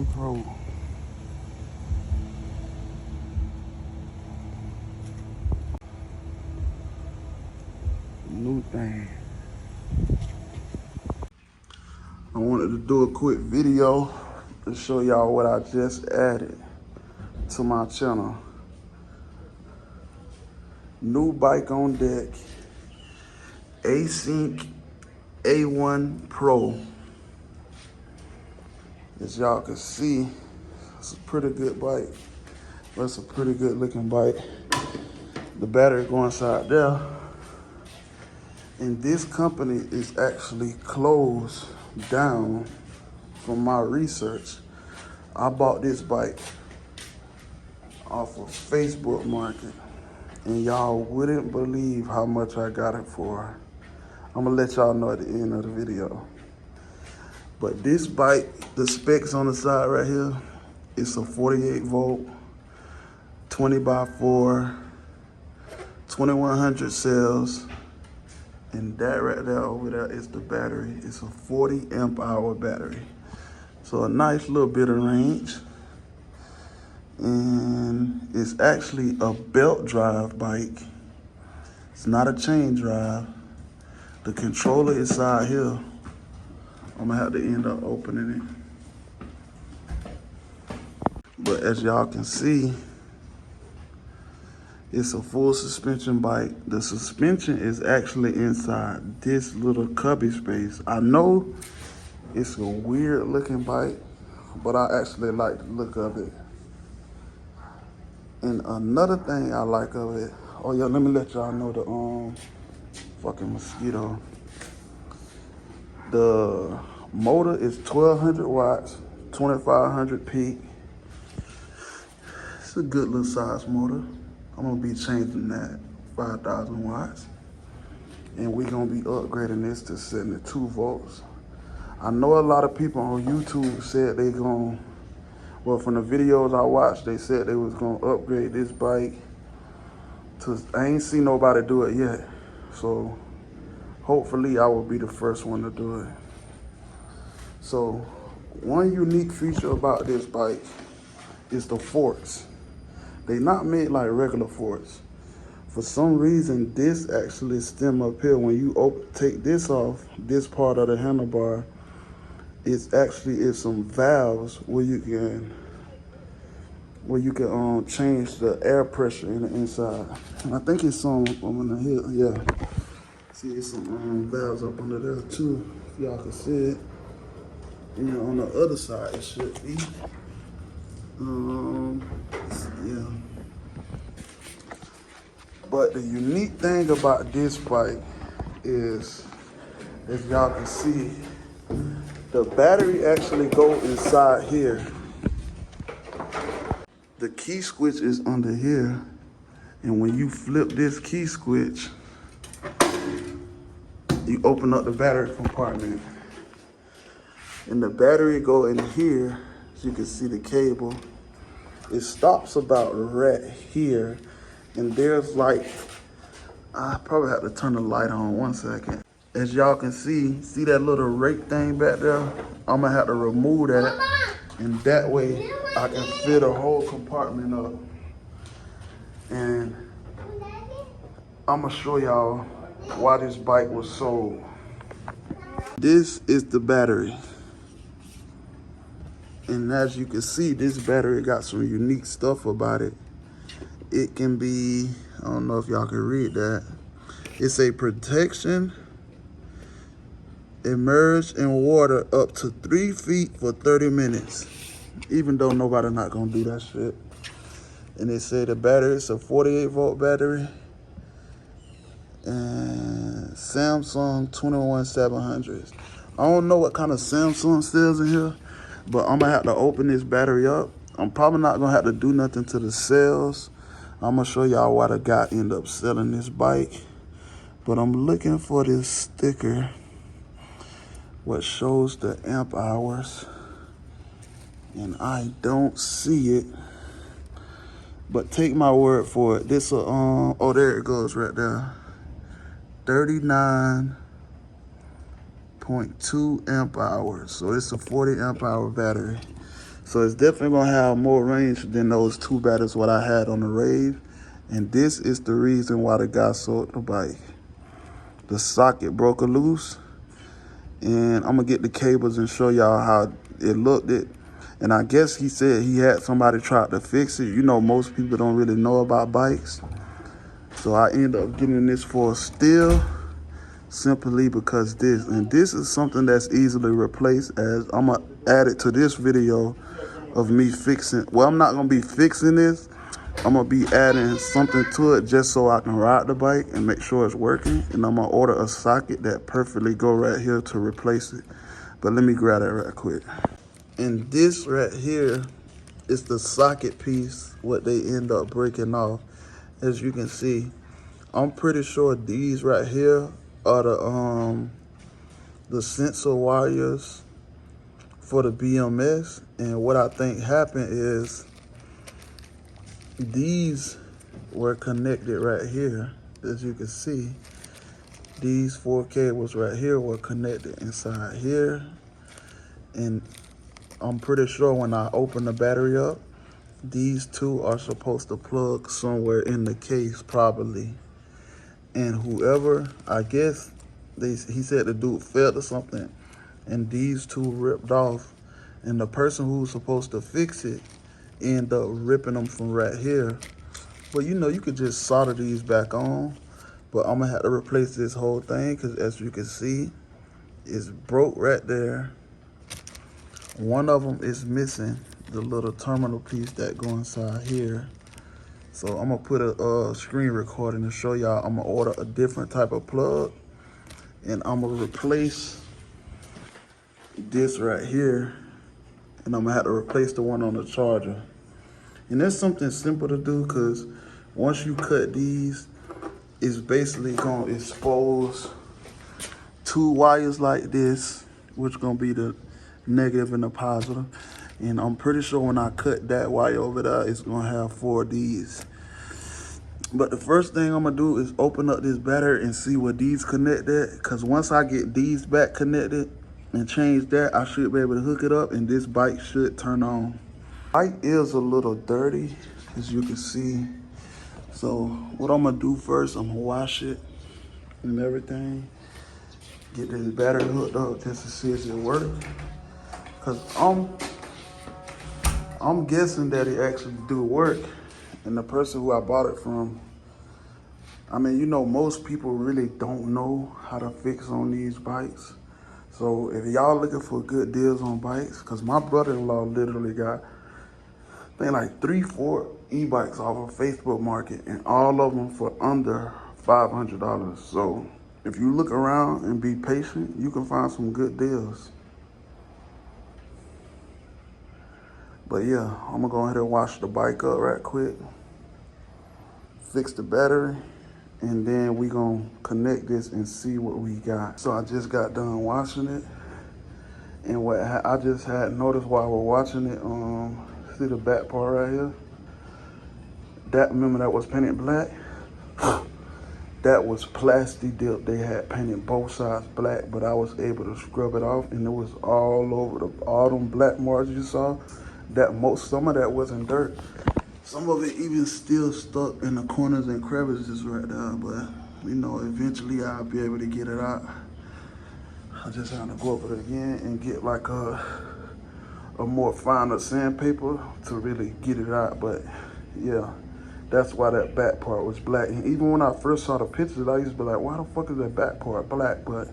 A1 Pro. New thing. I wanted to do a quick video to show y'all what I just added to my channel. New bike on deck, Async A1 Pro. As y'all can see, it's a pretty good bike. That's a pretty good looking bike. The battery go inside there. And this company is actually closed down from my research. I bought this bike off of Facebook Market, and y'all wouldn't believe how much I got it for. I'm gonna let y'all know at the end of the video. But this bike, the specs on the side right here, it's a 48 volt, 20x4, 2100 cells. And that right there over there is the battery. It's a 40 amp hour battery. So a nice little bit of range. And it's actually a belt drive bike. It's not a chain drive. The controller is side here. I'm gonna have to end up opening it. But as y'all can see, it's a full suspension bike. The suspension is actually inside this little cubby space. I know it's a weird looking bike, but I actually like the look of it. And another thing I like of it, oh yeah, let me let y'all know the fucking mosquito. The motor is 1200 watts, 2500 peak. It's a good little size motor. I'm gonna be changing that 5,000 watts. And we're gonna be upgrading this to 72 volts. I know a lot of people on YouTube said they gonna, well, from the videos I watched, they said they was gonna upgrade this bike to, I ain't seen nobody do it yet. So hopefully I will be the first one to do it. So one unique feature about this bike is the forks. They not made like regular forks. For some reason, this actually stem up here. When you take this off, this part of the handlebar, it's actually some valves where you can change the air pressure in the inside. And I think it's some up under here, yeah. See, it's some valves up under there too, if y'all can see it. And on the other side, it should be. Yeah. But the unique thing about this bike is, as y'all can see, the battery actually go inside here. The key switch is under here. And when you flip this key switch, you open up the battery compartment. And the battery go in here, as you can see the cable. It stops about right here. And there's like, I probably have to turn the light on 1 second. As y'all can see that little rake thing back there? I'm gonna have to remove that. And that way I can fill the whole compartment up. And I'm gonna show y'all why this bike was sold. This is the battery. And as you can see, this battery got some unique stuff about it. It can be, I don't know if y'all can read that. It's a protection, immerse in water up to 3 feet for 30 minutes. Even though nobody not gonna do that shit. And they say the battery is a 48 volt battery. And Samsung 21700s. I don't know what kind of Samsung cells in here, but I'm gonna have to open this battery up. I'm probably not gonna have to do nothing to the cells. I'm gonna show y'all why the guy ended up selling this bike. But I'm looking for this sticker, what shows the amp hours. And I don't see it. But take my word for it. This oh, there it goes right there. 39.2 amp hours. So it's a 40 amp hour battery. So it's definitely gonna have more range than those two batteries what I had on the Rave. And this is the reason why the guy sold the bike. The socket broke loose, and I'm gonna get the cables and show y'all how it looked. And I guess he said he had somebody try to fix it. You know, most people don't really know about bikes. So I end up getting this for a steal simply because this is something that's easily replaced, as I'm gonna add it to this video of me fixing. Well, I'm not gonna be fixing this. I'm gonna be adding something to it just so I can ride the bike and make sure it's working. And I'm gonna order a socket that perfectly go right here to replace it. But let me grab that right quick. And this right here is the socket piece, what they end up breaking off. As you can see, I'm pretty sure these right here are the sensor wires for the BMS. And what I think happened is these were connected right here. As you can see, these 4 cables right here were connected inside here. And I'm pretty sure when I open the battery up, these two are supposed to plug somewhere in the case probably. And whoever, I guess, he said the dude failed or something, and these two ripped off. And the person who was supposed to fix it ended up ripping them from right here. But you know, you could just solder these back on. But I'm gonna have to replace this whole thing because as you can see, it's broke right there. One of them is missing the little terminal piece that go inside here. So I'm gonna put a screen recording to show y'all. I'm gonna order a different type of plug, and I'm gonna replace this right here, and I'm gonna have to replace the one on the charger. And that's something simple to do because once you cut these, it's basically gonna expose 2 wires like this, which gonna be the negative and the positive. And I'm pretty sure when I cut that wire over there, it's gonna have 4 of these. But the first thing I'm gonna do is open up this battery and see where these connect at. Cause once I get these back connected and change that, I should be able to hook it up and this bike should turn on. Bike is a little dirty, as you can see. So what I'm gonna do first, I'm gonna wash it and everything. Get this battery hooked up just to see if it works. Cause I'm guessing that it actually do work. And the person who I bought it from, I mean, you know, most people really don't know how to fix on these bikes. So if y'all looking for good deals on bikes, cause my brother-in-law literally got, I think like 3-4 e-bikes off of Facebook Market, and all of them for under $500. So if you look around and be patient, you can find some good deals. But yeah, I'm gonna go ahead and wash the bike up right quick, fix the battery, and then we gonna connect this and see what we got. So I just got done washing it, and what I just had noticed while we're watching it, see the back part right here? Remember that was painted black? That was plastic dip. They had painted both sides black, but I was able to scrub it off, and it was all over all them black marks you saw. Some of that wasn't dirt. Some of it even still stuck in the corners and crevices right there, but you know, eventually I'll be able to get it out. I just have to go over it again and get like a more finer sandpaper to really get it out. But yeah, that's why that back part was black. And even when I first saw the pictures, I used to be like, why the fuck is that back part black? But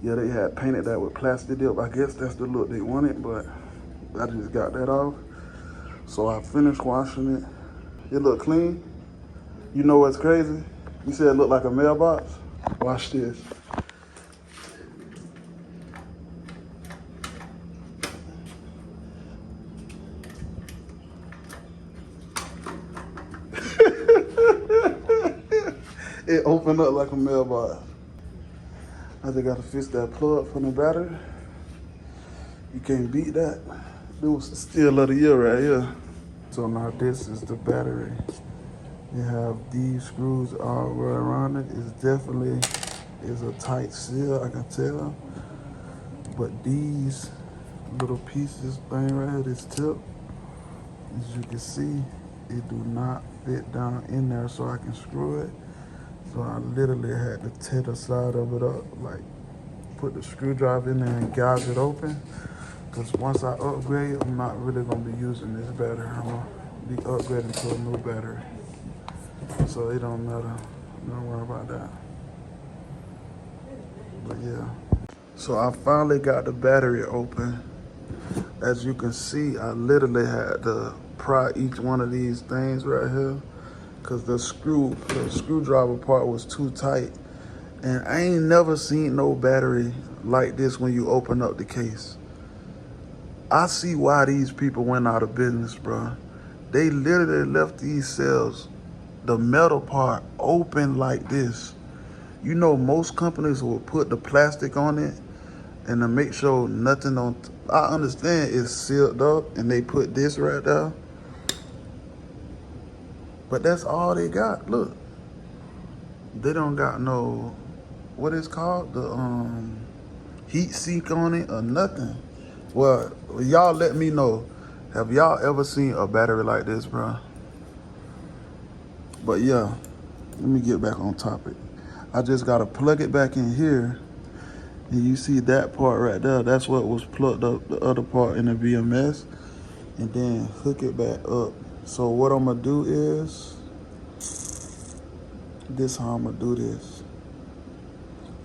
yeah, they had painted that with plastic dip. I guess that's the look they wanted, but I just got that off. So I finished washing it. It look clean. You know what's crazy? You said it looked like a mailbox? Watch this. It opened up like a mailbox. I just gotta fix that plug from the battery. You can't beat that. It was the steal of the year right here. So now this is the battery. You have these screws all the way around it. It's definitely is a tight seal, I can tell. But these little piece, this thing right here, this tip, as you can see, it do not fit down in there so I can screw it. So I literally had to tear the side of it up, like put the screwdriver in there and gouge it open. Because once I upgrade, I'm not really gonna be using this battery. I'm gonna be upgrading to a new battery. So it don't matter, don't worry about that. But yeah. So I finally got the battery open. As you can see, I literally had to pry each one of these things right here because the screwdriver part was too tight. And I ain't never seen no battery like this when you open up the case. I see why these people went out of business, bro. They literally left these cells, the metal part, open like this. You know, most companies will put the plastic on it and to make sure nothing on, I understand it's sealed up and they put this right there. But that's all they got. Look, they don't got no, what is called, the heat sink on it or nothing. Well, y'all let me know. Have y'all ever seen a battery like this, bro? But yeah, let me get back on topic. I just gotta plug it back in here. And you see that part right there, that's what was plugged up, the other part in the BMS. And then hook it back up. So what I'm gonna do is, this how I'm gonna do this.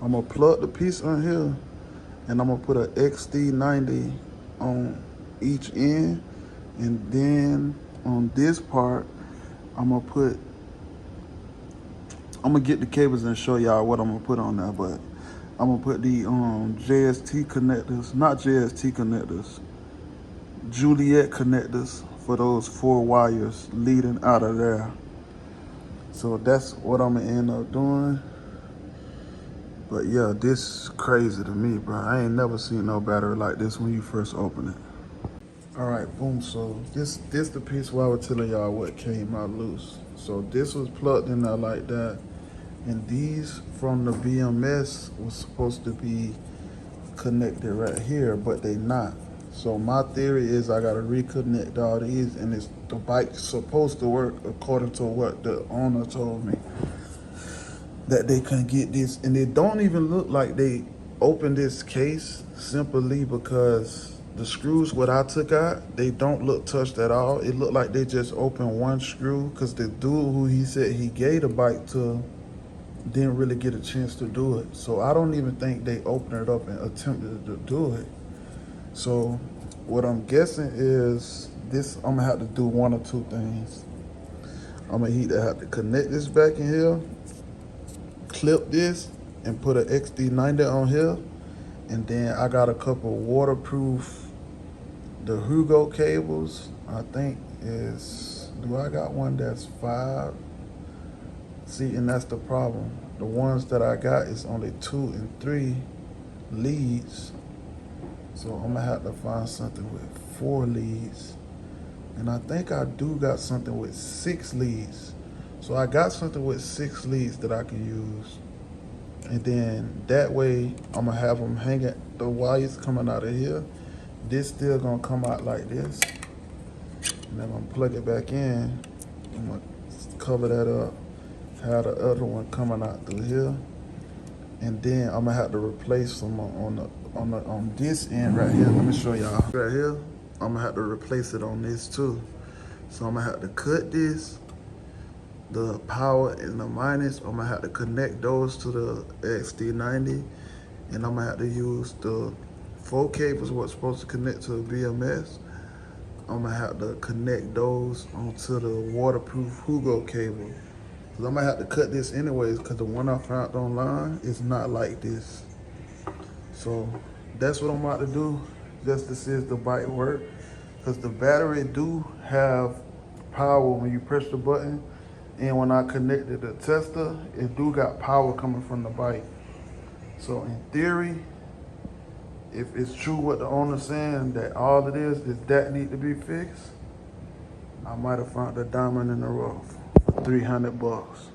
I'm gonna plug the piece on here and I'm gonna put an XD90 on each end. And then on this part, I'm gonna get the cables and show y'all what I'm gonna put on there, but I'm gonna put the JST connectors, not JST connectors, Juliet connectors for those 4 wires leading out of there. So that's what I'm gonna end up doing. But yeah, this is crazy to me, bro. I ain't never seen no battery like this when you first open it. All right, boom, so this the piece where I was telling y'all what came out loose. So this was plugged in there like that. And these from the BMS was supposed to be connected right here, but they not. So my theory is I gotta reconnect all these and the bike's supposed to work according to what the owner told me. That they can get this, and it don't even look like they opened this case simply because the screws what I took out, they don't look touched at all. It looked like they just opened one screw because the dude who he said he gave the bike to didn't really get a chance to do it. So I don't even think they opened it up and attempted to do it. So what I'm guessing is this, I'm gonna have to do one or two things. I'm gonna either have to connect this back in here, clip this, and put an XD90 on here. And then I got a couple waterproof, the Hugo cables, I think is, do I got one that's 5? See, and that's the problem. The ones that I got is only 2 and 3 leads. So I'm gonna have to find something with 4 leads. And I think I do got something with 6 leads. So I got something with 6 leads that I can use. And then that way I'm gonna have them hanging, the wires coming out of here. This still gonna come out like this. And then I'm gonna plug it back in. I'm gonna cover that up. Have the other one coming out through here. And then I'm gonna have to replace them on this end right here. Let me show y'all. Right here, I'm gonna have to replace it on this too. So I'm gonna have to cut this, the power and the minus. I'm gonna have to connect those to the XD90, and I'm gonna have to use the 4 cables what's supposed to connect to the BMS. I'm gonna have to connect those onto the waterproof Hugo cable. Cause I'm gonna have to cut this anyways, cause the one I found online is not like this. So that's what I'm about to do, just to see if the bike work. Cause the battery do have power when you press the button. And when I connected the tester, it do got power coming from the bike. So in theory, if it's true what the owner's saying, that all it is that need to be fixed, I might have found a diamond in the rough for 300 bucks.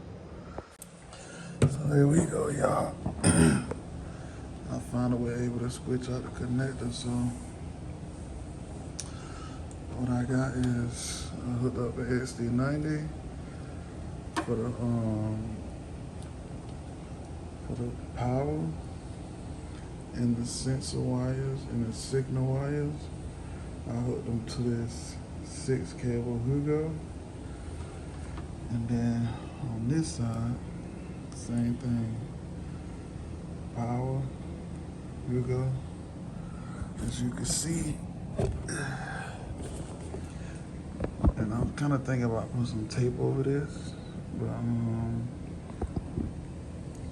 So here we go, y'all. I found a way able to switch out the connector, so what I got is I hooked up the XD90 for the power and the sensor wires and the signal wires. I hooked them to this 6 cable Hugo. And then on this side, same thing. Power, Hugo. As you can see. And I'm kind of thinking about putting some tape over this. But I'm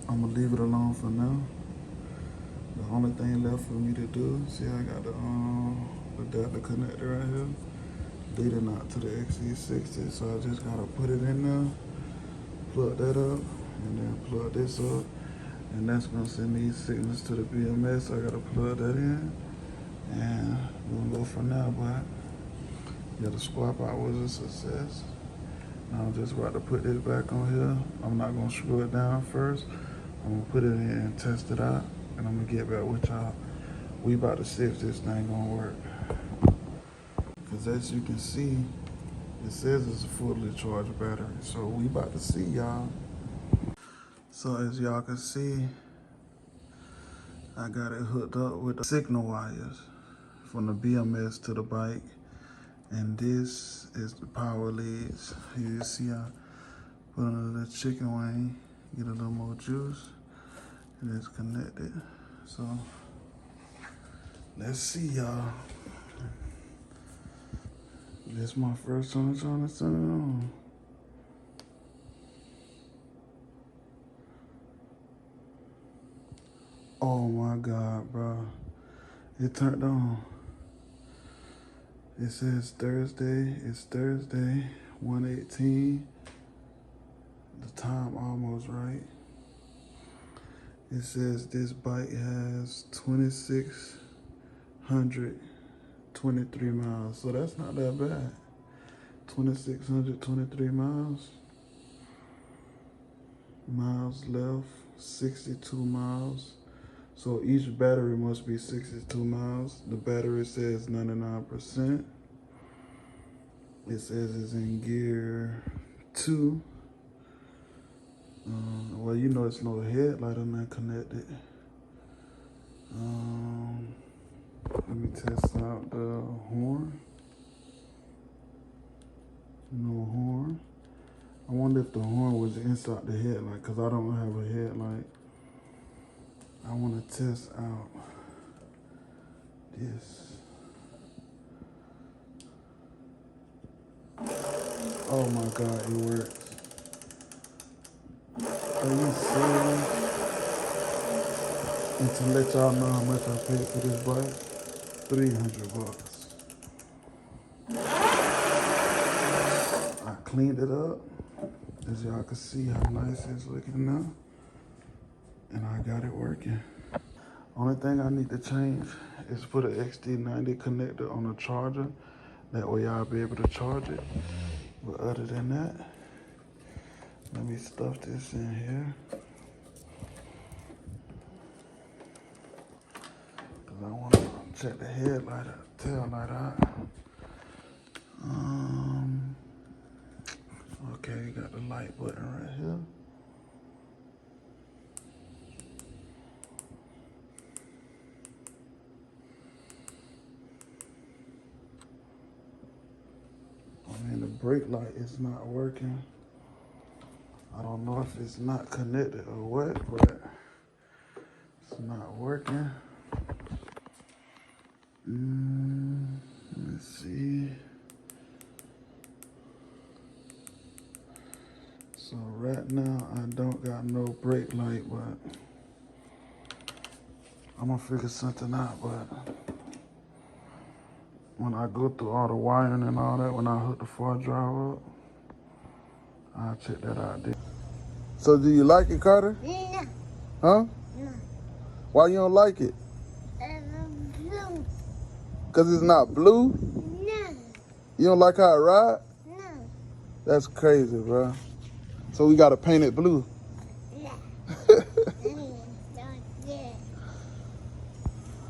gonna leave it alone for now. The only thing left for me to do, see I got the adapter connector right here, leading out to the XC60. So I just gotta put it in there, plug that up, and then plug this up. And that's gonna send these signals to the BMS. So I gotta plug that in. And we'll go from there, but yeah, the swap out was a success. Now I'm just about to put this back on here. I'm not gonna screw it down first. I'm gonna put it in and test it out, and I'm gonna get back with y'all. We about to see if this thing gonna work. Cause as you can see, it says it's a fully charged battery. So we about to see, y'all. So as y'all can see, I got it hooked up with the signal wires from the BMS to the bike. And this is the power leads. You see I put under the chicken wing, get a little more juice, and it's connected. So let's see, y'all. This is my first time trying to turn it on. Oh my God, bro. It turned on. It says Thursday. It's Thursday, 1:18. The time almost right. It says this bike has 2,623 miles. So that's not that bad. 2,623 miles. Miles left, 62 miles. So each battery must be 62 miles. The battery says 99%. It says it's in gear 2. Well, you know it's no headlight on that connected. Let me test out the horn. No horn. I wonder if the horn was inside the headlight, because I don't have a headlight. I want to test out this. Oh my God, it works. Are you serious? And to let y'all know how much I paid for this bike, $300. I cleaned it up, as y'all can see how nice it's looking now. And I got it working. Only thing I need to change is put an XD90 connector on the charger. That way I'll be able to charge it. But other than that, let me stuff this in here. Cause I want to check the headlight out, tail light out. Okay, you got the light button right here. And the brake light is not working. I don't know if it's not connected or what, but it's not working. Let's see. So right now I don't got no brake light, but I'm gonna figure something out. But when I go through all the wiring and all that, when I hook the far drive up, I'll check that out there. So do you like it, Carter? No. Huh? No. Why you don't like it? Blue. Cause it's not blue? No. You don't like how it ride? No. That's crazy, bro. So we gotta paint it blue.